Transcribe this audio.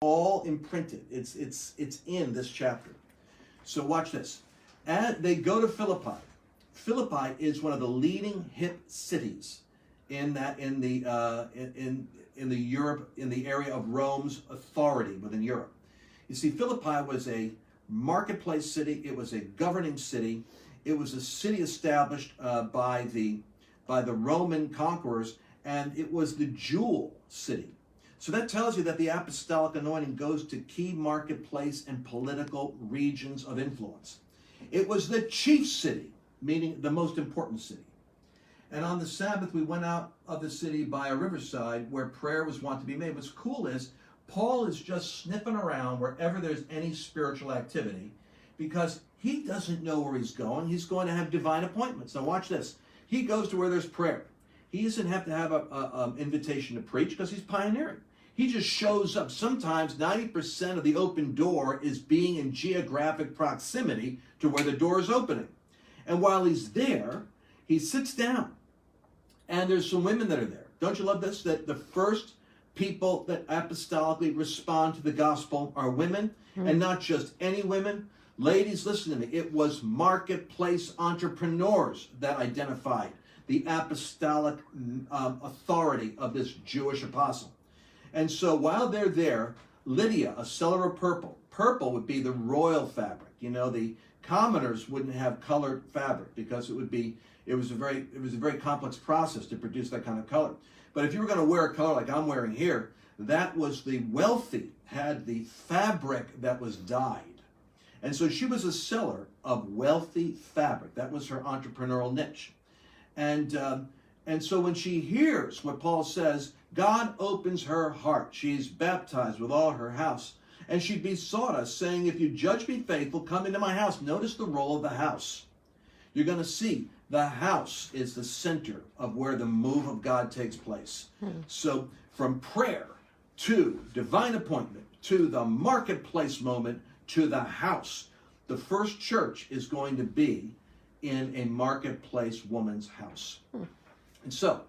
all imprinted. It's in this chapter. So watch this. And they go to Philippi. Philippi is one of the leading hip cities in the area of Rome's authority within Europe. You see, Philippi was a marketplace city. It was a governing city. It was a city established by the Roman conquerors, and it was the jewel city. So that tells you that the apostolic anointing goes to key marketplace and political regions of influence. It was the chief city, meaning the most important city. And on the Sabbath, we went out of the city by a riverside where prayer was wont to be made. What's cool is Paul is just sniffing around wherever there's any spiritual activity, because he doesn't know where he's going. He's going to have divine appointments. Now watch this. He goes to where there's prayer. He doesn't have to have an invitation to preach because he's pioneering. He just shows up. Sometimes 90% of the open door is being in geographic proximity to where the door is opening. And while he's there, he sits down. And there's some women that are there. Don't you love this? That the first people that apostolically respond to the gospel are women, and not just any women. Ladies, listen to me. It was marketplace entrepreneurs that identified the apostolic authority of this Jewish apostle. And so while they're there, Lydia, a seller of purple. Purple would be the royal fabric. You know, the commoners wouldn't have colored fabric because it was a very complex process to produce that kind of color. But if you were going to wear a color like I'm wearing here, that was the wealthy had the fabric that was dyed. And so she was a seller of wealthy fabric. That was her entrepreneurial niche. And so when she hears what Paul says, God opens her heart. She's baptized with all her house. And she besought us, saying, if you judge me faithful, come into my house. Notice the role of the house. You're going to see the house is the center of where the move of God takes place. So from prayer to divine appointment to the marketplace moment to the house, the first church is going to be in a marketplace woman's house. And so